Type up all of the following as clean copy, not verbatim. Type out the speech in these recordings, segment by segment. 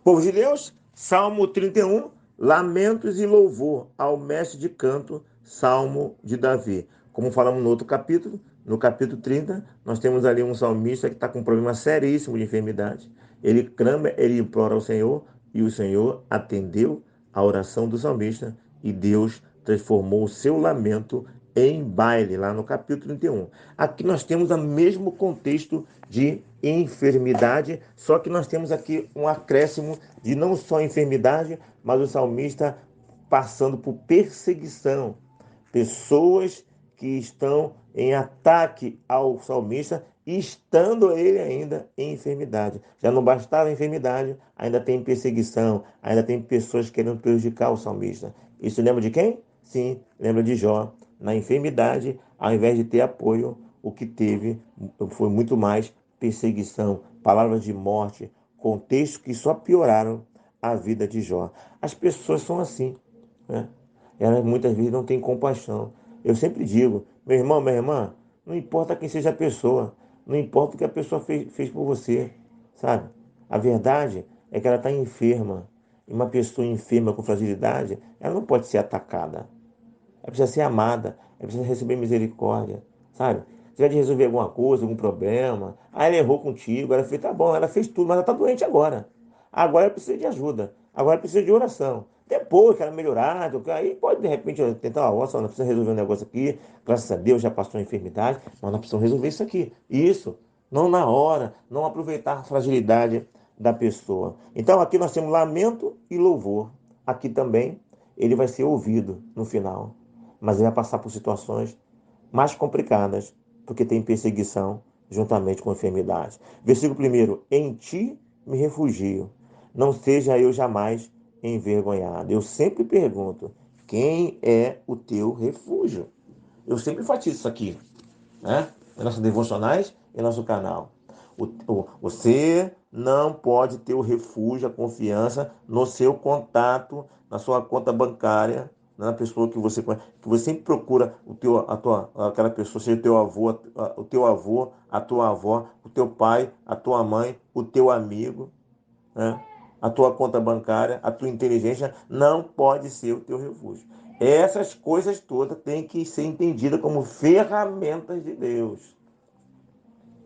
Povo de Deus, Salmo 31, lamentos e louvor ao mestre de canto, Salmo de Davi. Como falamos no outro capítulo, no capítulo 30, nós temos ali um salmista que está com um problema seríssimo de enfermidade. Ele clama, ele implora ao Senhor, e o Senhor atendeu a oração do salmista, e Deus transformou o seu lamento em baile, lá no capítulo 31. Aqui nós temos o mesmo contexto de enfermidade, só que nós temos aqui um acréscimo de não só enfermidade, mas o salmista passando por perseguição. Pessoas que estão em ataque ao salmista, estando ele ainda em enfermidade. Já não bastava a enfermidade, ainda tem perseguição, ainda tem pessoas querendo prejudicar o salmista. Isso lembra de quem? Sim, lembra de Jó. Na enfermidade, ao invés de ter apoio, o que teve foi muito mais perseguição, palavras de morte, contextos que só pioraram a vida de Jó. As pessoas são assim, né? Elas muitas vezes não têm compaixão. Eu sempre digo, meu irmão, minha irmã, não importa quem seja a pessoa, não importa o que a pessoa fez por você, sabe? A verdade é que ela está enferma. E uma pessoa enferma com fragilidade, ela não pode ser atacada. Ela precisa ser amada, ela precisa receber misericórdia, sabe? Se tiver de resolver alguma coisa, algum problema, ela errou contigo, ela fez, tá bom, ela fez tudo, mas ela está doente agora. Agora ela precisa de ajuda, agora ela precisa de oração. Depois que ela melhorar, aí pode de repente tentar, ó, ela precisa resolver um negócio aqui, graças a Deus já passou a enfermidade, mas nós precisamos resolver isso aqui. Isso, não na hora, não aproveitar a fragilidade da pessoa. Então aqui nós temos lamento e louvor. Aqui também ele vai ser ouvido no final, mas ele vai passar por situações mais complicadas, porque tem perseguição juntamente com a enfermidade. Versículo 1: em ti me refugio, não seja eu jamais envergonhado. Eu sempre pergunto, quem é o teu refúgio? Eu sempre enfatizo isso aqui, né? Nas nossas devocionais e nosso canal. Você não pode ter o refúgio, a confiança no seu contato, na sua conta bancária, na pessoa que você conhece, que você sempre procura aquela pessoa, seja o teu avô, a tua avó, o teu pai, a tua mãe, o teu amigo, né? A tua conta bancária, a tua inteligência não pode ser o teu refúgio. Essas coisas todas têm que ser entendidas como ferramentas de Deus.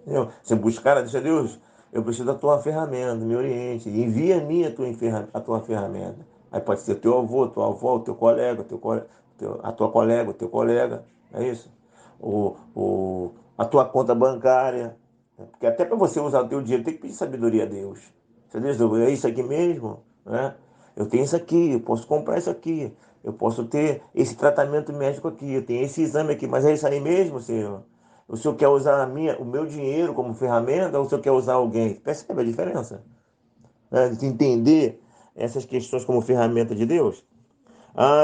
Entendeu? Você buscar, deixa Deus, eu preciso da tua ferramenta, me oriente, envia a mim a tua ferramenta. Aí pode ser teu avô, tua avó, o teu colega, a tua colega, o teu colega, é isso? A tua conta bancária, porque até para você usar o teu dinheiro tem que pedir sabedoria a Deus. Você diz, é isso aqui mesmo, né? Eu tenho isso aqui, eu posso comprar isso aqui, eu posso ter esse tratamento médico aqui, eu tenho esse exame aqui, mas é isso aí mesmo, Senhor? O senhor quer usar o meu dinheiro como ferramenta ou o senhor quer usar alguém? Percebe a diferença? Né? De entender essas questões como ferramenta de Deus.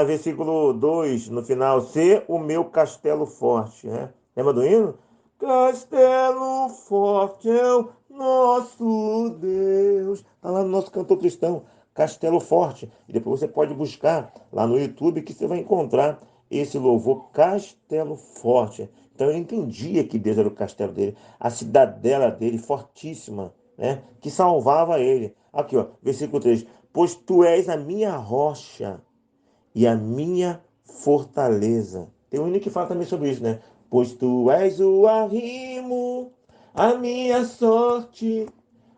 Versículo 2 no final, ser o meu castelo forte. Né? Lembra do hino? Castelo forte é o nosso Deus. Está lá no nosso cantor cristão, Castelo Forte. E depois você pode buscar lá no YouTube que você vai encontrar esse louvor Castelo Forte. Então eu entendia que Deus era o castelo dele, a cidadela dele, fortíssima, né? Que salvava ele. Aqui, ó, versículo 3: pois tu és a minha rocha e a minha fortaleza. Tem um hino que fala também sobre isso, né? Pois tu és o arrimo, a minha sorte,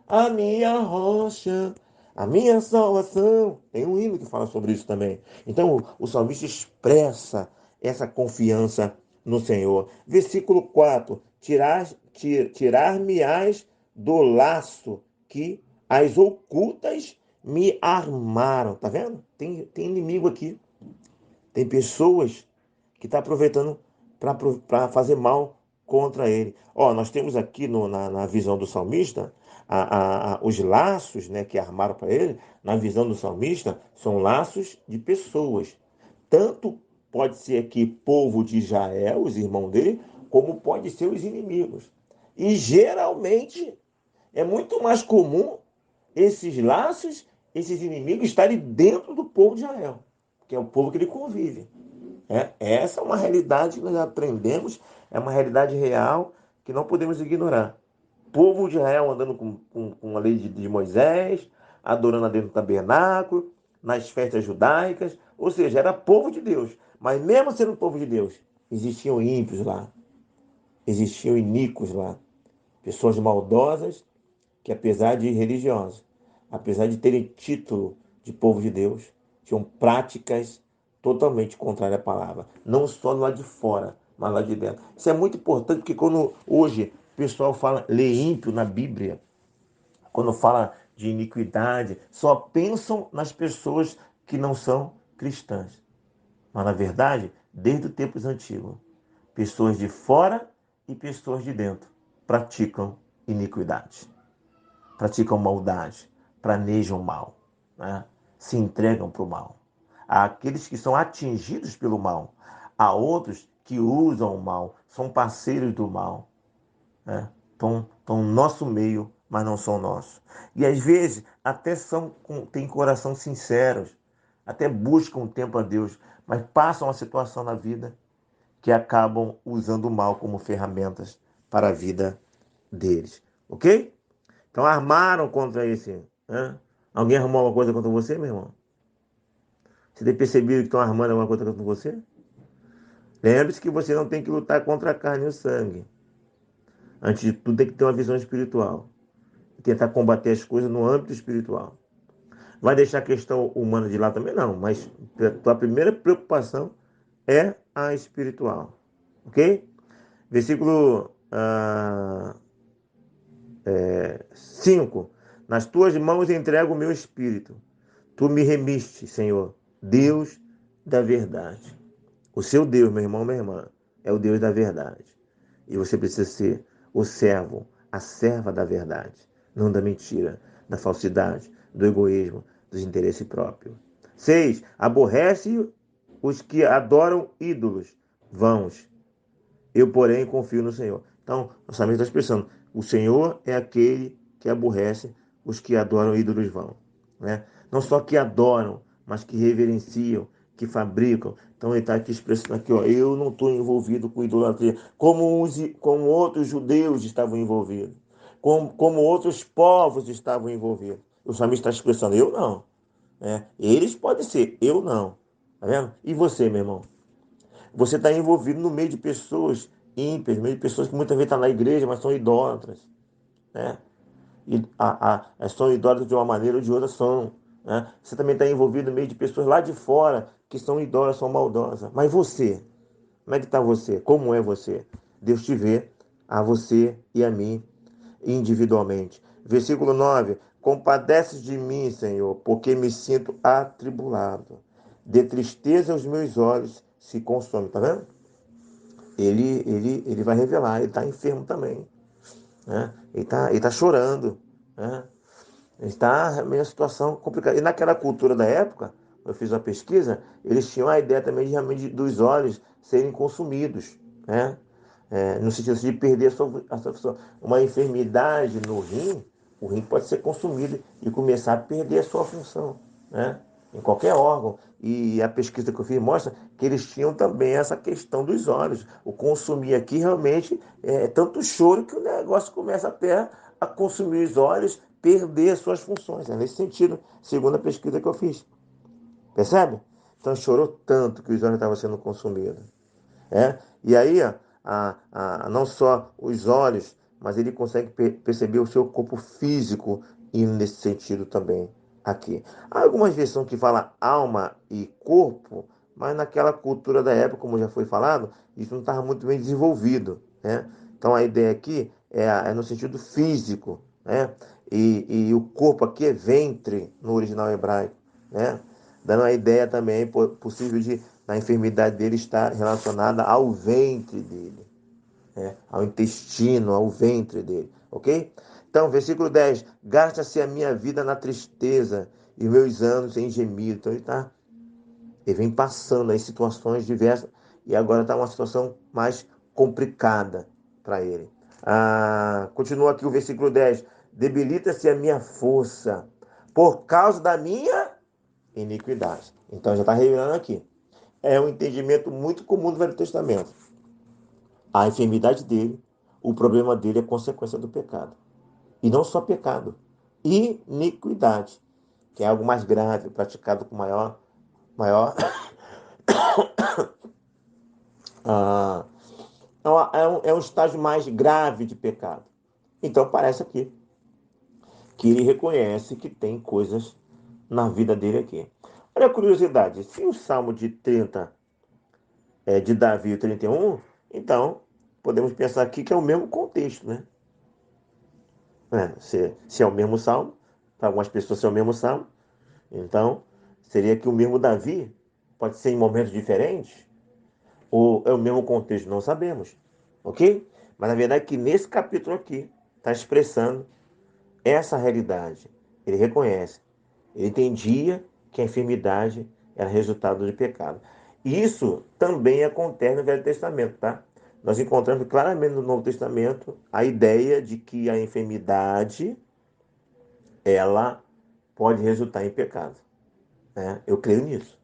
a minha rocha, a minha salvação. Tem um hino que fala sobre isso também. Então o salmista expressa essa confiança no Senhor. Versículo 4: tirar-me-ás do laço que as ocultas me armaram. Tá vendo? Tem inimigo aqui. Tem pessoas que estão aproveitando para fazer mal contra ele. Ó, nós temos aqui na visão do salmista, os laços, né, que armaram para ele, na visão do salmista, são laços de pessoas. Tanto pode ser aqui povo de Israel, os irmãos dele, como pode ser os inimigos. E geralmente é muito mais comum esses laços, esses inimigos estarem dentro do povo de Israel, que é o povo que ele convive. Essa é uma realidade que nós aprendemos, é uma realidade real que não podemos ignorar. O povo de Israel andando com a lei de Moisés, adorando a Deus no tabernáculo, nas festas judaicas, ou seja, era povo de Deus. Mas mesmo sendo povo de Deus, existiam ímpios lá, existiam iníquos lá, pessoas maldosas que, apesar de religiosos, apesar de terem título de povo de Deus, tinham práticas totalmente contrárias à palavra. Não só lá de fora, mas lá de dentro. Isso é muito importante, porque quando hoje o pessoal fala, lê ímpio na Bíblia, quando fala de iniquidade, só pensam nas pessoas que não são cristãs. Mas, na verdade, desde os tempos antigos, pessoas de fora e pessoas de dentro praticam iniquidade, praticam maldade, planejam mal, né? Se entregam para o mal. Há aqueles que são atingidos pelo mal, há outros que usam o mal, são parceiros do mal, né? Estão no nosso meio, mas não são nossos. E às vezes até têm coração sinceros, até buscam um tempo a Deus, mas passam uma situação na vida que acabam usando o mal como ferramentas para a vida deles. Ok? Então armaram contra esse. Né? Alguém arrumou alguma coisa contra você, meu irmão? Você tem percebido que estão armando alguma coisa contra você? Lembre-se que você não tem que lutar contra a carne e o sangue. Antes de tudo, tem que ter uma visão espiritual. Tentar combater as coisas no âmbito espiritual. Vai deixar a questão humana de lado também? Não, mas a tua primeira preocupação é a espiritual. Ok? Versículo 5. Nas tuas mãos entrego o meu espírito. Tu me remiste, Senhor, Deus da verdade. O seu Deus, meu irmão, minha irmã, é o Deus da verdade. E você precisa ser o servo, a serva da verdade, não da mentira, da falsidade, do egoísmo, dos interesses próprios. 6. Aborrece os que adoram ídolos vãos. Eu, porém, confio no Senhor. Então, nós sabemos está expressando, o Senhor é aquele que aborrece os que adoram ídolos vãos. Né? Não só que adoram, mas que reverenciam, que fabricam. Então ele está aqui expressando aqui, ó, eu não estou envolvido com idolatria, como outros judeus estavam envolvidos, como outros povos estavam envolvidos. O salmista está expressando, eu não. Né? Eles podem ser, eu não. Tá vendo? E você, meu irmão? Você está envolvido no meio de pessoas ímpias, no meio de pessoas que muitas vezes estão na igreja, mas são idólatras. Né? E são idólatras de uma maneira ou de outra são. Né? Você também está envolvido no meio de pessoas lá de fora que são idólatras, são maldosas. Mas você, como é que está você? Como é você? Deus te vê, a você e a mim, individualmente. Versículo 9. Compadece de mim, Senhor, porque me sinto atribulado. De tristeza os meus olhos se consomem. Tá vendo? Ele vai revelar, ele está enfermo também. Né? Ele tá chorando. Né? Ele está em uma situação complicada. E naquela cultura da época, eu fiz uma pesquisa, eles tinham a ideia também de, realmente dos olhos serem consumidos. Né? No sentido de perder a sua função. Uma enfermidade no rim, o rim pode ser consumido e começar a perder a sua função. Né? Em qualquer órgão. E a pesquisa que eu fiz mostra que eles tinham também essa questão dos olhos. O consumir aqui realmente é tanto choro que o negócio começa até a consumir os olhos, perder suas funções. É nesse sentido, segundo a pesquisa que eu fiz. Percebe? Então chorou tanto que os olhos estavam sendo consumidos. E aí, não só os olhos, mas ele consegue perceber o seu corpo físico indo nesse sentido também aqui. Há algumas versões que falam alma e corpo, mas naquela cultura da época, como já foi falado, isso não estava muito bem desenvolvido. Né? Então a ideia aqui é no sentido físico. Né? E o corpo aqui é ventre no original hebraico. Né? Dando a ideia também possível de a enfermidade dele estar relacionada ao ventre dele, né? Ao intestino, ao ventre dele, ok? Então, versículo 10, gasta-se a minha vida na tristeza e meus anos em gemido. Então ele vem passando aí situações diversas e agora está uma situação mais complicada para ele. Continua aqui o versículo 10, debilita-se a minha força por causa da minha iniquidade. Então já está revelando aqui. É um entendimento muito comum do Velho Testamento. A enfermidade dele, o problema dele é consequência do pecado. E não só pecado, iniquidade. que é algo mais grave, praticado com maior ah, é um estágio mais grave de pecado. Então parece aqui que ele reconhece que tem coisas na vida dele aqui. Olha a curiosidade, se o Salmo de 30 é de Davi o 31, então podemos pensar aqui que é o mesmo contexto, né? Se é o mesmo Salmo, para algumas pessoas é o mesmo Salmo, então seria que o mesmo Davi pode ser em momentos diferentes, ou é o mesmo contexto, não sabemos, ok? Mas na verdade que nesse capítulo aqui está expressando essa realidade. Ele reconhece, ele entendia que a enfermidade era resultado de pecado. E isso também acontece no Velho Testamento, tá? Nós encontramos claramente no Novo Testamento a ideia de que a enfermidade ela pode resultar em pecado, né? Eu creio nisso,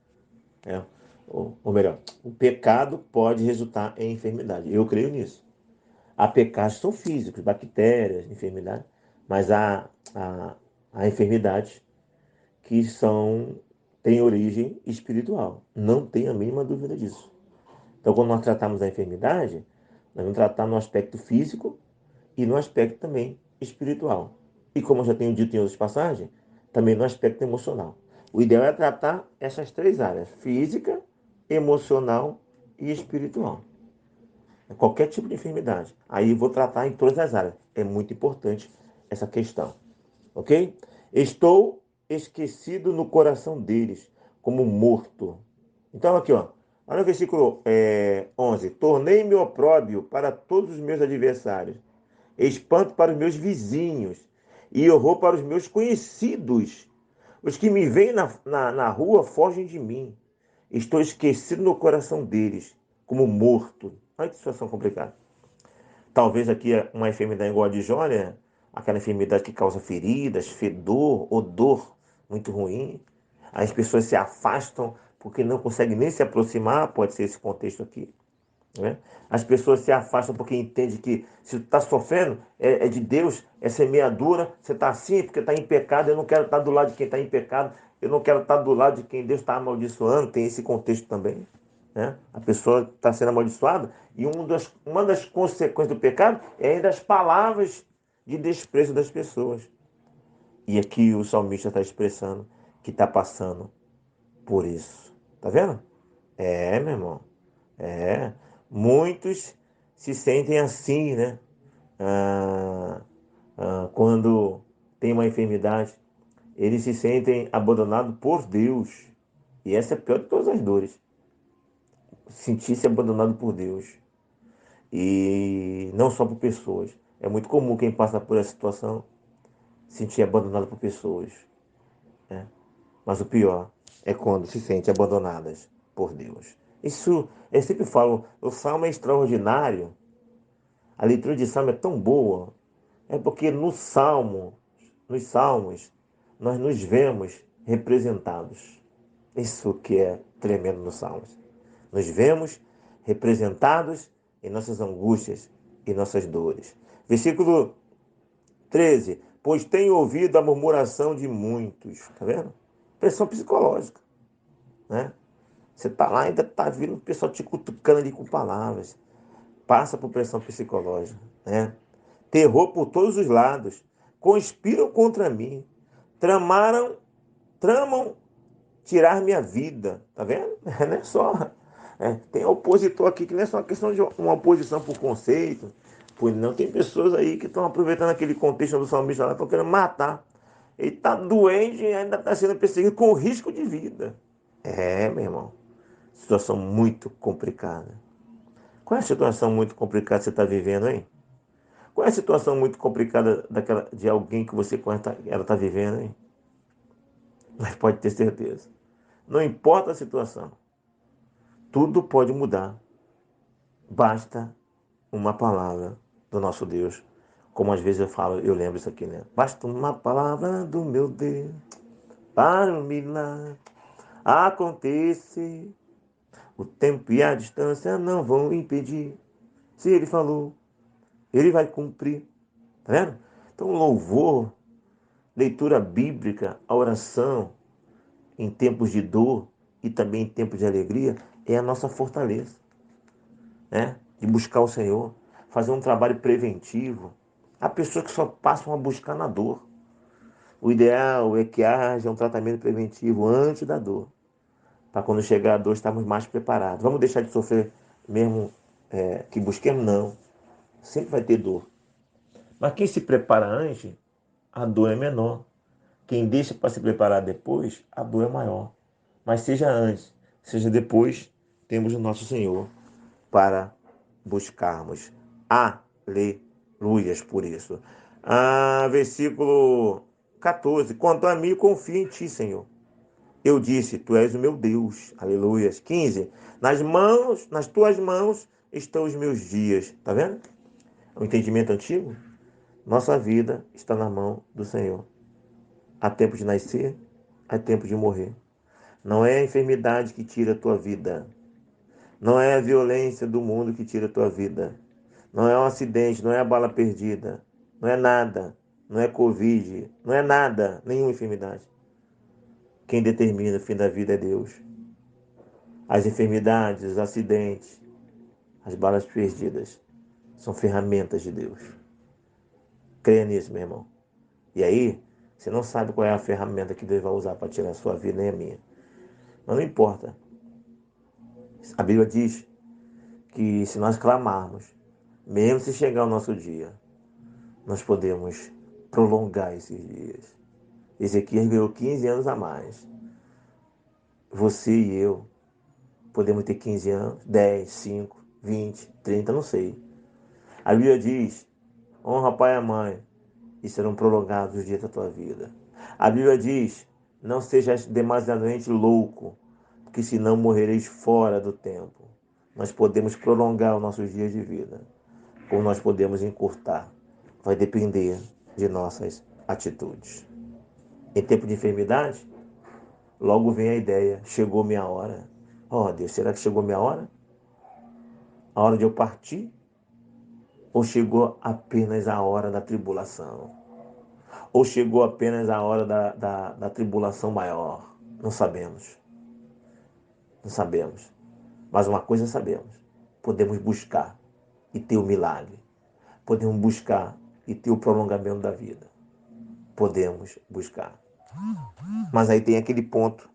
né? Ou melhor, o pecado pode resultar em enfermidade. Eu creio nisso. Há pecados que são físicos, bactérias, enfermidade, mas há enfermidades que têm origem espiritual. Não tenho a mínima dúvida disso. Então, quando nós tratamos da enfermidade, nós vamos tratar no aspecto físico e no aspecto também espiritual. E como eu já tenho dito em outras passagens, também no aspecto emocional. O ideal é tratar essas três áreas: física, emocional e espiritual. Qualquer tipo de enfermidade. Aí vou tratar em todas as áreas. É muito importante essa questão. Ok? Estou esquecido no coração deles, como morto. Então, aqui, ó. Olha o versículo 11. Tornei-me opróbio para todos os meus adversários, espanto para os meus vizinhos e horror para os meus conhecidos. Os que me veem na rua fogem de mim. Estou esquecido no coração deles, como morto. Olha que situação complicada. Talvez aqui uma enfermidade igual a de Jó, né? Aquela enfermidade que causa feridas, fedor, odor muito ruim. As pessoas se afastam porque não conseguem nem se aproximar, pode ser esse contexto aqui. Né? As pessoas se afastam porque entendem que se tu está sofrendo, é de Deus, é semeadura, você está assim porque está em pecado, eu não quero estar do lado de quem está em pecado, eu não quero estar do lado de quem Deus está amaldiçoando, tem esse contexto também. Né? A pessoa está sendo amaldiçoada e uma das consequências do pecado é ainda as palavras de desprezo das pessoas. E aqui o salmista está expressando que está passando por isso. Tá vendo? Meu irmão. É. Muitos se sentem assim, né? Quando tem uma enfermidade, eles se sentem abandonados por Deus. E essa é a pior de todas as dores. Sentir-se abandonado por Deus. E não só por pessoas. É muito comum quem passa por essa situação sentir abandonado por pessoas. Né? Mas o pior é quando se sente abandonadas por Deus. Isso, eu sempre falo, o Salmo é extraordinário. A leitura de Salmo é tão boa. É porque no Salmo, nos Salmos, nós nos vemos representados. Isso que é tremendo nos Salmos. Nos vemos representados em nossas angústias e nossas dores. Versículo 13. Pois tenho ouvido a murmuração de muitos. Tá vendo? Pressão psicológica. Né? Você está lá, ainda está vindo o pessoal te cutucando ali com palavras. Passa por pressão psicológica. Né? Terror por todos os lados. Conspiram contra mim. Tramam tirar minha vida. Tá vendo? Não é só. Tem opositor aqui que não é só uma questão de uma oposição por conceito. Pois não, tem pessoas aí que estão aproveitando aquele contexto do salmista lá, estão querendo matar. Ele está doente e ainda está sendo perseguido com risco de vida. Meu irmão. Situação muito complicada. Qual é a situação muito complicada que você está vivendo, hein? Qual é a situação muito complicada de alguém que você conhece, ela está vivendo, hein? Mas pode ter certeza. Não importa a situação. Tudo pode mudar. Basta uma palavra do nosso Deus. Como às vezes eu falo, eu lembro isso aqui, né? Basta uma palavra do meu Deus para o milagre acontecer. O tempo e a distância não vão impedir. Se ele falou, ele vai cumprir. Tá vendo? Então, louvor leitura bíblica, a oração em tempos de dor e também em tempos de alegria é a nossa fortaleza, né? De buscar o Senhor, fazer um trabalho preventivo. Há pessoas que só passam a buscar na dor. O ideal é que haja um tratamento preventivo antes da dor, para quando chegar a dor estarmos mais preparados. Vamos deixar de sofrer mesmo que busquemos? Não. Sempre vai ter dor. Mas quem se prepara antes, a dor é menor. Quem deixa para se preparar depois, a dor é maior. Mas seja antes, seja depois, temos o nosso Senhor para buscarmos. Aleluias por isso. Versículo 14. Quanto a mim, confio em ti, Senhor. Eu disse, tu és o meu Deus. Aleluias. 15. Nas tuas mãos estão os meus dias. Tá vendo? O entendimento antigo? Nossa vida está na mão do Senhor. Há tempo de nascer, há tempo de morrer. Não é a enfermidade que tira a tua vida. Não é a violência do mundo que tira a tua vida. Não é um acidente, não é a bala perdida. Não é nada. Não é Covid. Não é nada. Nenhuma enfermidade. Quem determina o fim da vida é Deus. As enfermidades, os acidentes, as balas perdidas são ferramentas de Deus. Creia nisso, meu irmão. E aí, você não sabe qual é a ferramenta que Deus vai usar para tirar a sua vida nem a minha. Mas não importa. A Bíblia diz que se nós clamarmos, mesmo se chegar o nosso dia, nós podemos prolongar esses dias. Ezequias ganhou 15 anos a mais. Você e eu podemos ter 15 anos, 10, 5, 20, 30, não sei. A Bíblia diz, honra pai e mãe, e serão prolongados os dias da tua vida. A Bíblia diz, não sejas demasiadamente louco, porque senão morrereis fora do tempo. Nós podemos prolongar os nossos dias de vida, ou nós podemos encurtar. Vai depender de nossas atitudes. Em tempo de enfermidade, logo vem a ideia, chegou minha hora. Oh Deus, será que chegou minha hora? A hora de eu partir? Ou chegou apenas a hora da tribulação? Ou chegou apenas a hora da tribulação maior? Não sabemos. Não sabemos. Mas uma coisa sabemos. Podemos buscar e ter o milagre. Podemos buscar e ter o prolongamento da vida. Podemos buscar. Mas aí tem aquele ponto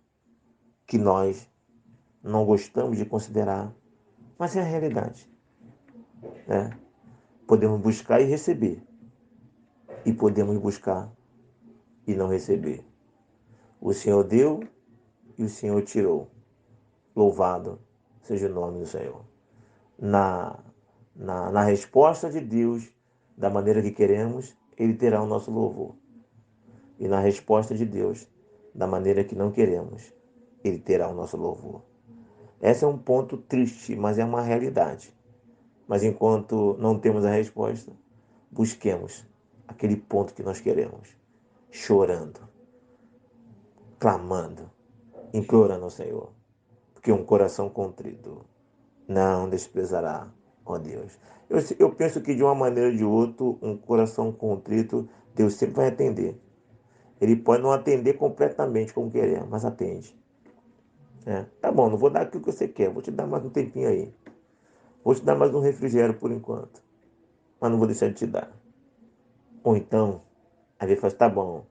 que nós não gostamos de considerar, mas é a realidade. Né? Podemos buscar e receber. E podemos buscar e não receber. O Senhor deu e o Senhor tirou. Louvado seja o nome do Senhor. Na resposta de Deus, da maneira que queremos, Ele terá o nosso louvor. E na resposta de Deus, da maneira que não queremos, Ele terá o nosso louvor. Esse é um ponto triste, mas é uma realidade. Mas enquanto não temos a resposta, busquemos aquele ponto que nós queremos, chorando, clamando, implorando ao Senhor. Porque um coração contrito não desprezará, ó Deus. Eu penso que de uma maneira ou de outra, um coração contrito, Deus sempre vai atender. Ele pode não atender completamente como queremos, mas atende. Tá bom, não vou dar aquilo que você quer, vou te dar mais um tempinho aí. Vou te dar mais um refrigério por enquanto, mas não vou deixar de te dar. Ou então, aí ele fala, tá bom,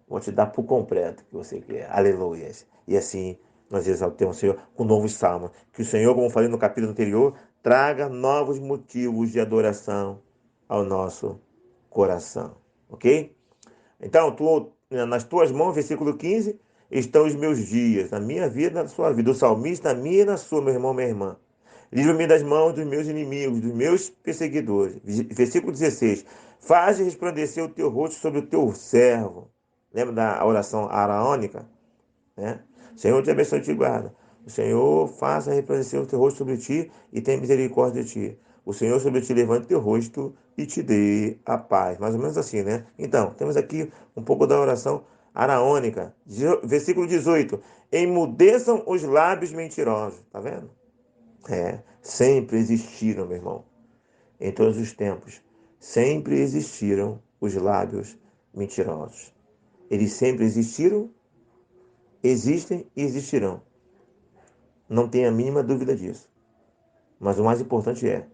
vou te dar por completo o que você quer. Aleluias. E assim nós exaltamos o Senhor com novos salmos. Que o Senhor, como falei no capítulo anterior, traga novos motivos de adoração ao nosso coração. Ok? Então, nas tuas mãos, versículo 15, estão os meus dias, na minha vida, na sua vida. O salmista, na minha e na sua, meu irmão, minha irmã. Livra-me das mãos dos meus inimigos, dos meus perseguidores. Versículo 16. Faz resplandecer o teu rosto sobre o teu servo. Lembra da oração araônica? Né? Senhor te abençoe e te guarda. O Senhor faça resplandecer o teu rosto sobre ti e tenha misericórdia de ti. O Senhor sobre ti levante o teu rosto e te dê a paz. Mais ou menos assim, né? Então, temos aqui um pouco da oração araônica. Versículo 18. Emudeçam os lábios mentirosos. Tá vendo? Sempre existiram, meu irmão, em todos os tempos, sempre existiram os lábios mentirosos. Eles sempre existiram, existem e existirão. Não tenha a mínima dúvida disso. Mas o mais importante é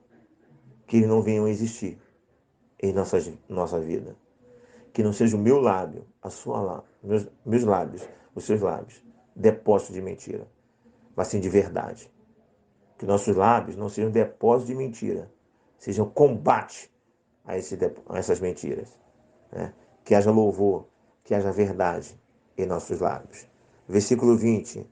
que eles não venham a existir em nossa vida. Que não seja o meu lábio, a sua lábio, meus lábios, os seus lábios, depósito de mentira, mas sim de verdade. Que nossos lábios não sejam depósito de mentira, sejam combate a essas mentiras. Né? Que haja louvor, que haja verdade em nossos lábios. Versículo 20.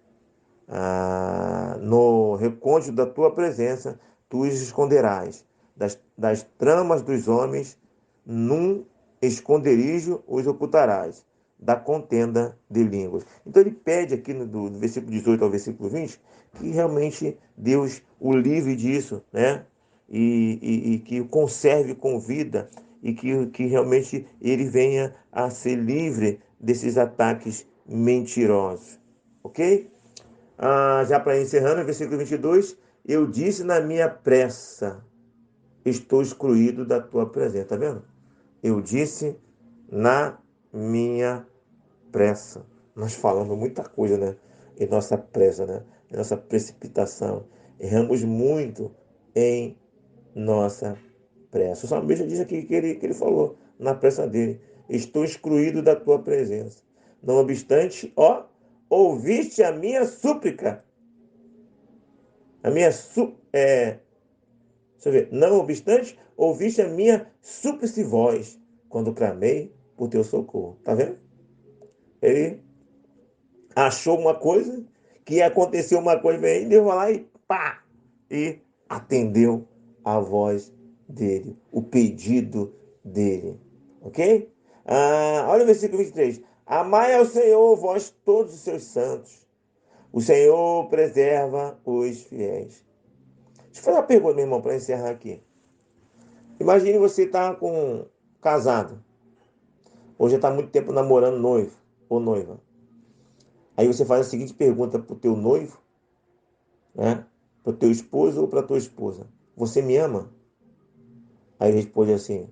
No recôndito da tua presença, tu os esconderás das tramas dos homens, num esconderijo os ocultarás, da contenda de línguas. Então ele pede aqui do versículo 18 ao versículo 20, que realmente Deus o livre disso, né? E que o conserve com vida, e que realmente ele venha a ser livre desses ataques mentirosos. Ok? Já para encerrando, versículo 22, eu disse na minha pressa, estou excluído da tua presença. Tá vendo? Eu disse na minha pressa. Nós falamos muita coisa, né? Em nossa pressa, né? Em nossa precipitação. Erramos muito em nossa pressa. O salmista diz aqui que ele falou na pressa dele: estou excluído da tua presença. Não obstante, ouviste a minha súplica. A minha deixa eu ver. Não obstante, ouviste a minha súplice voz quando clamei por teu socorro. Tá vendo? Ele achou uma coisa, que aconteceu uma coisa, vem, Deus vai lá e pá! E atendeu a voz dele, o pedido dele. Ok? Olha o versículo 23. Amai ao Senhor, vós todos os seus santos. O Senhor preserva os fiéis. Deixa eu fazer uma pergunta, meu irmão, para encerrar aqui. Imagine você estar casado, ou já está muito tempo namorando noivo ou noiva. Aí você faz a seguinte pergunta para o teu noivo, né? Para o teu esposo ou para a tua esposa: você me ama? Aí ele responde assim: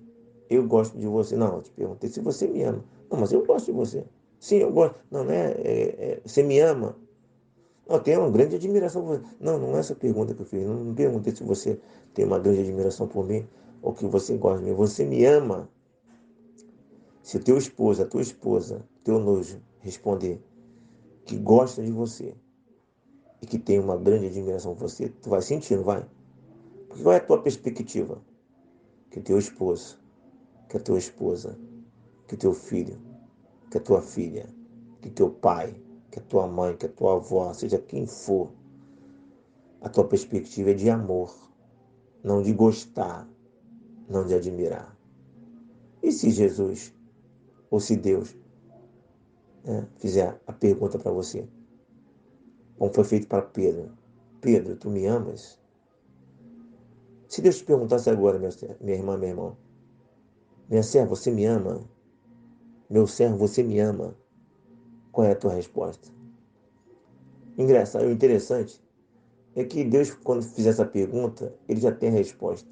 eu gosto de você. Não, eu te perguntei se você me ama. Não, mas eu gosto de você. Sim, eu gosto. Não, né? Você me ama? Não, eu tenho uma grande admiração por você. Não, não é essa pergunta que eu fiz. Não perguntei se você tem uma grande admiração por mim ou que você gosta de mim. Você me ama? Se o teu esposo, a tua esposa, teu noivo responder que gosta de você e que tem uma grande admiração por você, tu vai sentir, não vai? Porque qual é a tua perspectiva? Que teu esposo, que a tua esposa, que teu filho, que a tua filha, que teu pai, que a tua mãe, que a tua avó, seja quem for, a tua perspectiva é de amor, não de gostar, não de admirar. E se Jesus, ou se Deus, né, fizer a pergunta para você, como foi feito para Pedro: Pedro, tu me amas? Se Deus te perguntasse agora, minha irmã, meu irmão: minha serva, você me ama? Meu servo, você me ama? Qual é a tua resposta? Engraçado, o interessante é que Deus, quando fizer essa pergunta, ele já tem a resposta.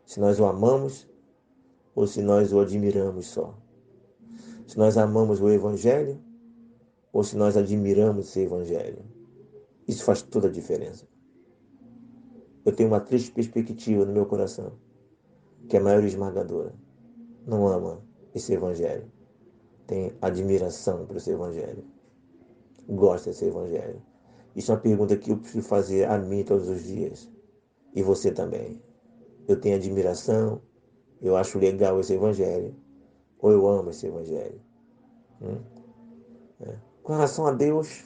Se nós o amamos ou se nós o admiramos só. Se nós amamos o Evangelho ou se nós admiramos esse Evangelho. Isso faz toda a diferença. Eu tenho uma triste perspectiva no meu coração, que a maioria esmagadora não ama esse Evangelho. Tem admiração por esse Evangelho. Gosta desse Evangelho. Isso é uma pergunta que eu preciso fazer a mim todos os dias. E você também. Eu tenho admiração, eu acho legal esse Evangelho, ou eu amo esse Evangelho. Com relação a Deus,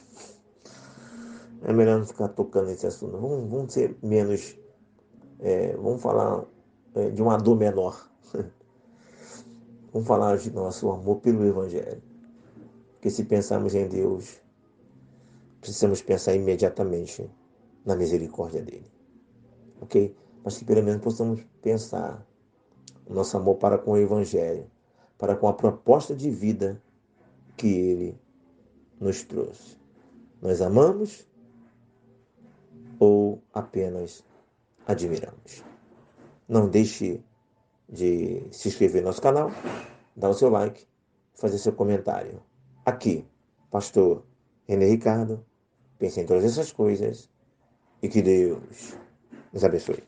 é melhor não ficar tocando nesse assunto. Vamos ser menos. Vamos falar de uma dor menor. Vamos falar de nosso amor pelo Evangelho. Porque se pensarmos em Deus, precisamos pensar imediatamente na misericórdia dele. Ok? Mas que pelo menos possamos pensar o nosso amor para com o Evangelho, para com a proposta de vida que ele nos trouxe. Nós amamos ou apenas admiramos? Não deixe de se inscrever no nosso canal, dar o seu like fazer seu comentário. Aqui, pastor René Ricardo, pense em todas essas coisas e que Deus nos abençoe.